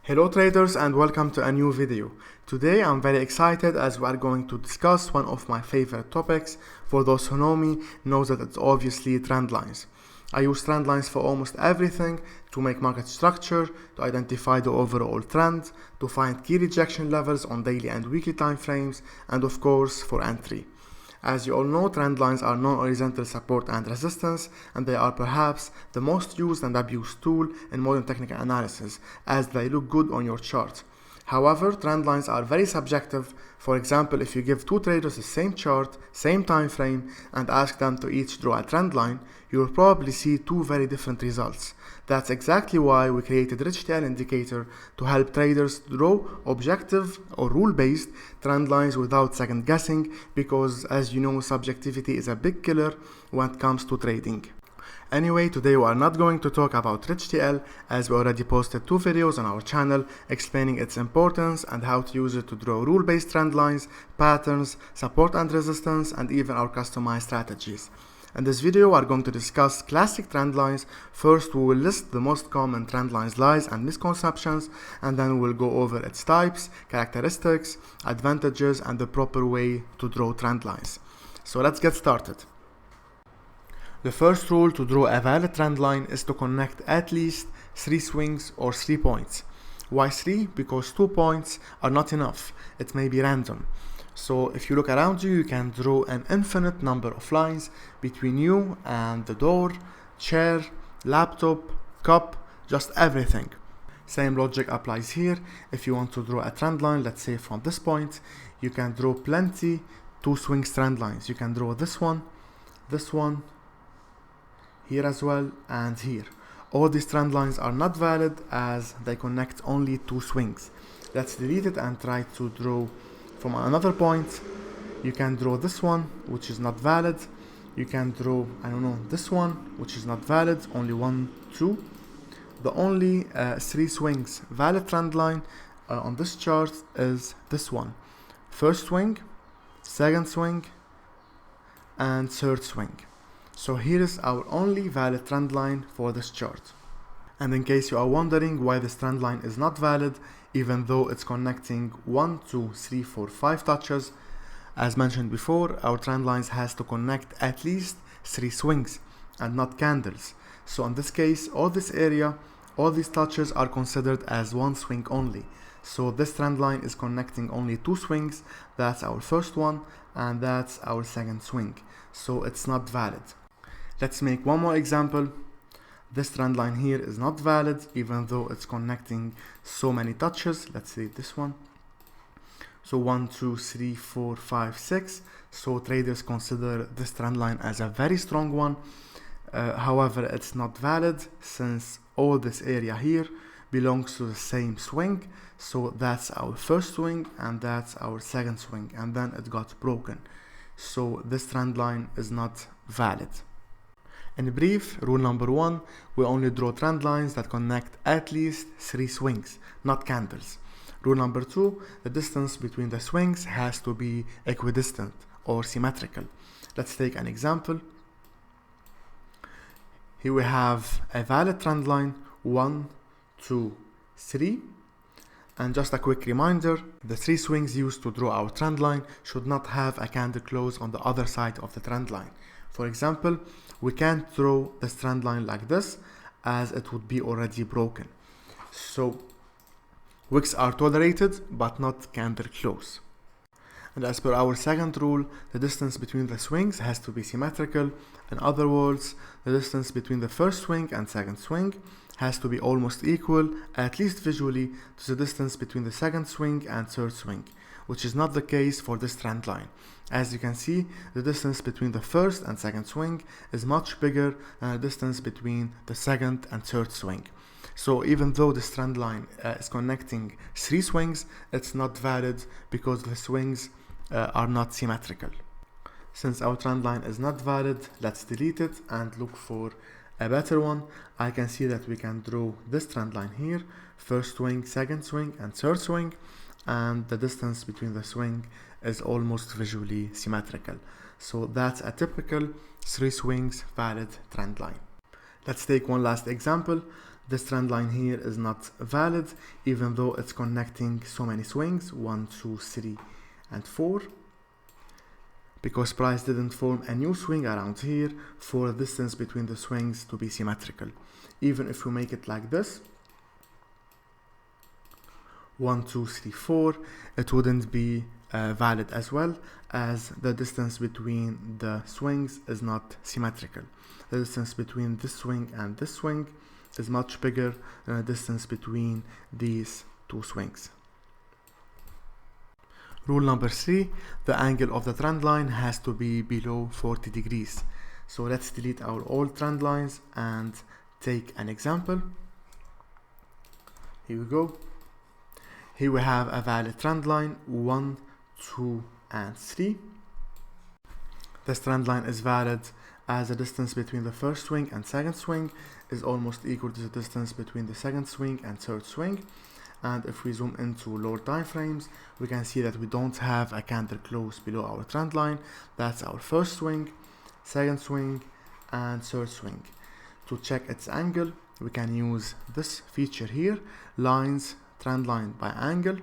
Hello traders and welcome to a new video. Today I'm very excited as we are going to discuss one of my favorite topics. For those who know me, knows that it's obviously trend lines. I use trend lines for almost everything: to make market structure, to identify the overall trend, to find key rejection levels on daily and weekly time frames, and of course for entry. As you all know, trend lines are non-horizontal support and resistance, and they are perhaps the most used and abused tool in modern technical analysis, as they look good on your chart. However, trend lines are very subjective. For example, if you give two traders the same chart, same time frame, and ask them to each draw a trend line, you will probably see two very different results. That's exactly why we created RichTL indicator to help traders draw objective or rule-based trend lines without second guessing, because as you know, subjectivity is a big killer when it comes to trading. Anyway, today we are not going to talk about RichTL, as we already posted two videos on our channel explaining its importance and how to use it to draw rule-based trend lines, patterns, support and resistance, and even our customized strategies. In this video, we are going to discuss classic trend lines. First, we will list the most common trend lines lies and misconceptions, and then we'll go over its types, characteristics, advantages, and the proper way to draw trend lines. So let's get started. The first rule to draw a valid trend line is to connect at least 3 swings or 3 points. Why 3? Because 2 points are not enough. It may be random. So if you look around you, you can draw an infinite number of lines between you and the door, chair, laptop, cup, just everything. Same logic applies here. If you want to draw a trend line, let's say from this point, you can draw plenty 2 swing trend lines. You can draw this one, here as well, and here. All these trend lines are not valid as they connect only 2 swings. Let's delete it and try to draw from another point. You can draw this one, which is not valid. You can draw, this one, which is not valid, only 1, 2. The only 3 swings valid trend line on this chart is this one. First swing, second swing, and third swing. So here is our only valid trend line for this chart. And in case you are wondering why this trend line is not valid, even though it's connecting 1, 2, 3, 4, 5 touches, as mentioned before, our trend lines has to connect at least 3 swings and not candles. So in this case, all this area, all these touches are considered as 1 swing only. So this trend line is connecting only 2 swings. That's our first one, and that's our second swing. So it's not valid. Let's make one more example. This trend line here is not valid, even though it's connecting so many touches. Let's say this one. So 1, 2, 3, 4, 5, 6. So traders consider this trend line as a very strong one. However, it's not valid since all this area here belongs to the same swing. So that's our first swing and that's our second swing, and then it got broken. So this trend line is not valid. In brief, rule number 1, we only draw trend lines that connect at least 3 swings, not candles. Rule number 2, the distance between the swings has to be equidistant or symmetrical. Let's take an example. Here we have a valid trend line 1, 2, 3. And just a quick reminder, the 3 swings used to draw our trend line should not have a candle close on the other side of the trend line. For example, we can't draw this trend line like this as it would be already broken. So wicks are tolerated but not candle close. And as per our second rule, the distance between the swings has to be symmetrical. In other words, the distance between the first swing and second swing has to be almost equal, at least visually, to the distance between the second swing and third swing, which is not the case for this trend line. As you can see, the distance between the first and second swing is much bigger than the distance between the second and third swing. So even though this trend line is connecting 3 swings, it's not valid because the swings are not symmetrical. Since our trend line is not valid, let's delete it and look for a better one. I can see that we can draw this trend line here, first swing, second swing, and third swing, and the distance between the swing is almost visually symmetrical. So that's a typical 3 swings valid trend line. Let's take one last example. This trend line here is not valid, even though it's connecting so many swings, 1, 2, 3, and 4, because price didn't form a new swing around here for the distance between the swings to be symmetrical. Even if we make it like this, 1, 2, 3, 4, it wouldn't be valid as well, as the distance between the swings is not symmetrical. The distance between this swing and this swing is much bigger than the distance between these two swings. Rule number 3, the angle of the trend line has to be below 40 degrees. So let's delete our old trend lines and take an example. Here we go. Here we have a valid trend line, 1, 2, and 3. This trend line is valid as the distance between the first swing and second swing is almost equal to the distance between the second swing and third swing. And if we zoom into lower time frames, we can see that we don't have a candle close below our trend line. That's our first swing, second swing, and third swing. To check its angle, we can use this feature here, lines trend line by angle.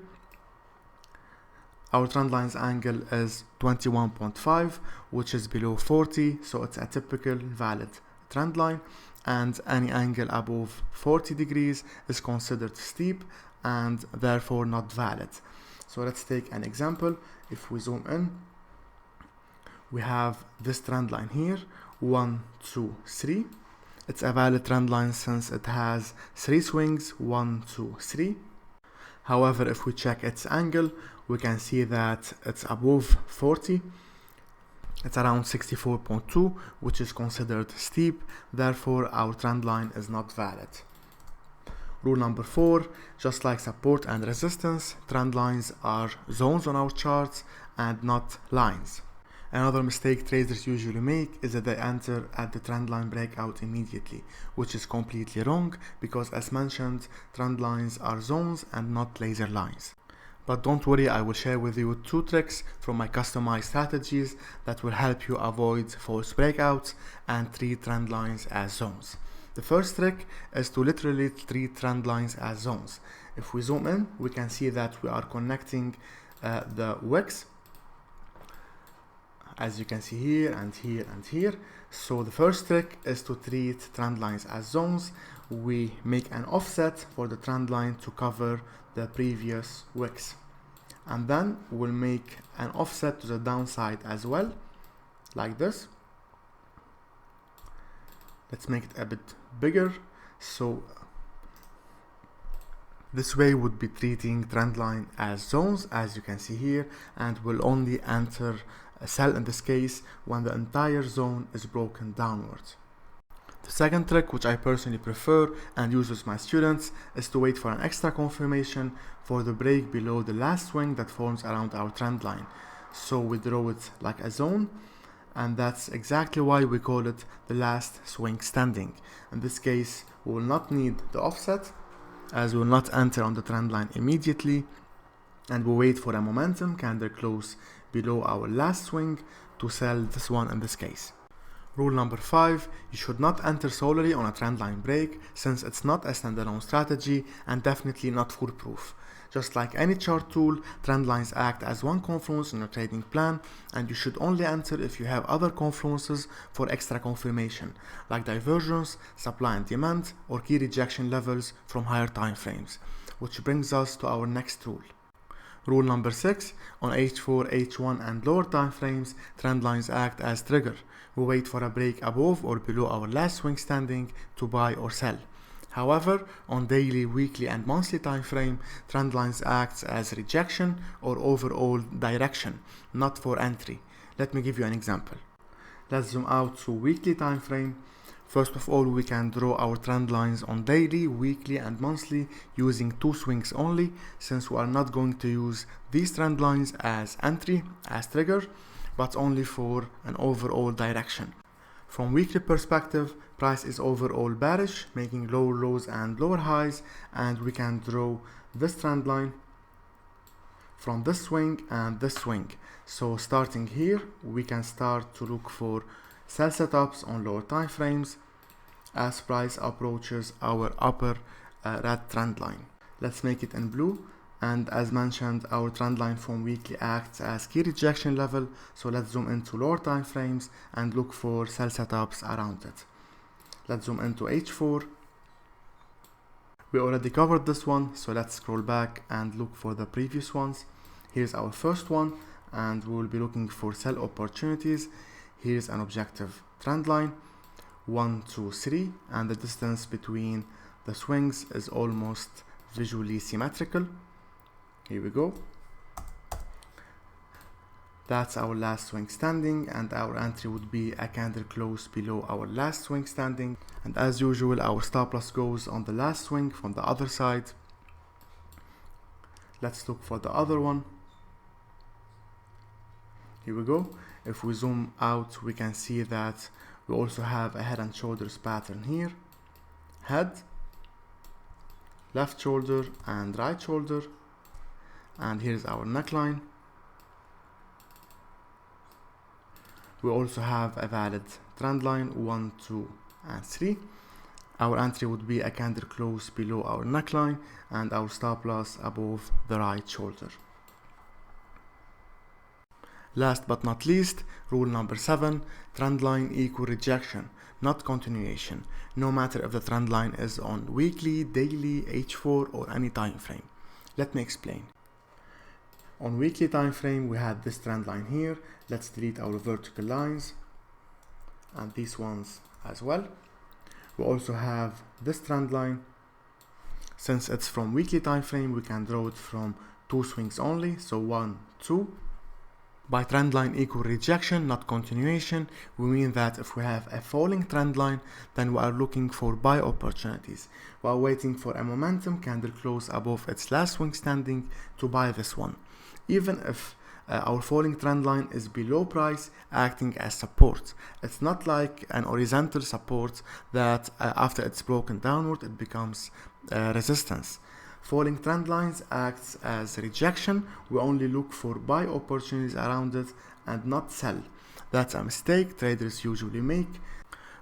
Our trend line's angle is 21.5, which is below 40, so it's a typical valid trend line, and any angle above 40 degrees is considered steep and therefore not valid. So let's take an example. If we zoom in, we have this trend line here, 1, 2, 3. It's a valid trend line since it has 3 swings, 1, 2, 3. However, if we check its angle, we can see that it's above 40. It's around 64.2, which is considered steep. Therefore, our trend line is not valid. Rule number 4, just like support and resistance, trend lines are zones on our charts and not lines. Another mistake traders usually make is that they enter at the trendline breakout immediately, which is completely wrong because, as mentioned, trend lines are zones and not laser lines. But don't worry, I will share with you 2 tricks from my customized strategies that will help you avoid false breakouts and treat trend lines as zones. The first trick is to literally treat trend lines as zones. If we zoom in, we can see that we are connecting the wicks, as you can see here and here and here. So the first trick is to treat trend lines as zones. We make an offset for the trend line to cover the previous wicks, and then we'll make an offset to the downside as well, like this. Let's make it a bit bigger. So this way would be treating trend line as zones, as you can see here, and will only enter a sell in this case when the entire zone is broken downwards. The second trick, which I personally prefer and use with my students, is to wait for an extra confirmation for the break below the last swing that forms around our trend line. So we draw it like a zone, and that's exactly why we call it the last swing standing. In this case, we will not need the offset, as we will not enter on the trend line immediately, and we wait for a momentum candle close below our last swing to sell this one in this case. Rule number 5, you should not enter solely on a trendline break, since it's not a standalone strategy and definitely not foolproof. Just like any chart tool, trend lines act as one confluence in your trading plan, and you should only enter if you have other confluences for extra confirmation, like divergence, supply and demand, or key rejection levels from higher time frames. Which brings us to our next rule. Rule number 6, on H4, H1 and lower time frames, trend lines act as trigger. We wait for a break above or below our last swing standing to buy or sell. However, on daily, weekly and monthly time frame, trend lines act as rejection or overall direction, not for entry. Let me give you an example. Let's zoom out to weekly time frame. First of all, we can draw our trend lines on daily, weekly and monthly using 2 swings only, since we are not going to use these trend lines as entry, as trigger, but only for an overall direction. From weekly perspective, price is overall bearish, making lower lows and lower highs, and we can draw this trend line from this swing and this swing. So starting here, we can start to look for sell setups on lower time frames, as price approaches our upper red trend line. Let's make it in blue. And as mentioned, our trend line from weekly acts as key rejection level. So let's zoom into lower time frames and look for sell setups around it. Let's zoom into H4. We already covered this one, so let's scroll back and look for the previous ones. Here's our first one, and we will be looking for sell opportunities. Here's an objective trend line, 1, 2, 3, and the distance between the swings is almost visually symmetrical. Here we go. That's our last swing standing, and our entry would be a candle close below our last swing standing. And as usual, our stop loss goes on the last swing from the other side. Let's look for the other one. Here we go. If we zoom out, we can see that we also have a head and shoulders pattern here. Head, left shoulder, and right shoulder. And here's our neckline. We also have a valid trend line, 1, 2, and 3. Our entry would be a candle close below our neckline and our stop loss above the right shoulder. Last but not least, rule number 7, trend line equal rejection, not continuation, no matter if the trend line is on weekly, daily, H4, or any time frame. Let me explain. On weekly time frame, we had this trend line here. Let's delete our vertical lines and these ones as well. We also have this trend line. Since it's from weekly time frame, we can draw it from 2 swings only, so 1, 2. By trend line equal rejection, not continuation, we mean that if we have a falling trend line, then we are looking for buy opportunities. We are waiting for a momentum candle close above its last swing standing to buy this one. Even if our falling trend line is below price, acting as support. It's not like an horizontal support that after it's broken downward, it becomes resistance. Falling trend lines acts as rejection. We only look for buy opportunities around it and not sell. That's a mistake traders usually make.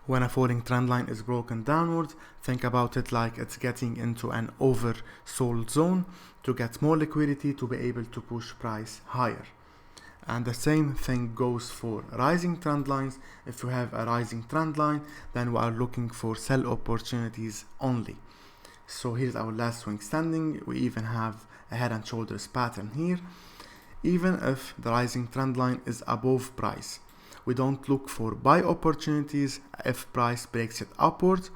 When a falling trend line is broken downward, think about it like it's getting into an oversold zone to get more liquidity to be able to push price higher. And the same thing goes for rising trend lines. If you have a rising trend line, then we are looking for sell opportunities only. So here's our last swing standing. We even have a head and shoulders pattern here. Even if the rising trend line is above price, we don't look for buy opportunities if price breaks it upward.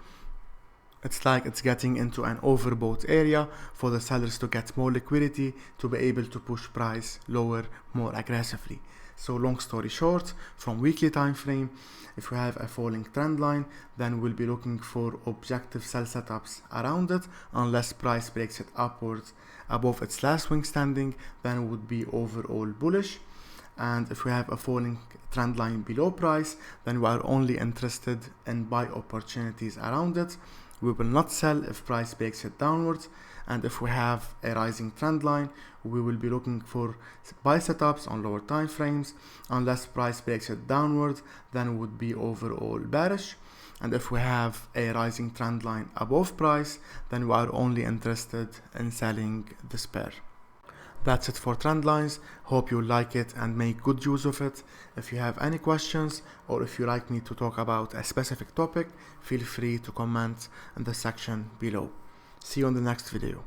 It's like it's getting into an overbought area for the sellers to get more liquidity to be able to push price lower more aggressively. So long story short, from weekly time frame, if we have a falling trend line, then we'll be looking for objective sell setups around it. Unless price breaks it upwards above its last swing standing, then it would be overall bullish. And if we have a falling trend line below price, then we are only interested in buy opportunities around it. We will not sell if price breaks it downwards. And if we have a rising trend line, we will be looking for buy setups on lower time frames. Unless price breaks it downwards, then it would be overall bearish. And if we have a rising trend line above price, then we are only interested in selling this pair. That's it for trend lines. Hope you like it and make good use of it. If you have any questions or if you like me to talk about a specific topic, feel free to comment in the section below. See you on the next video.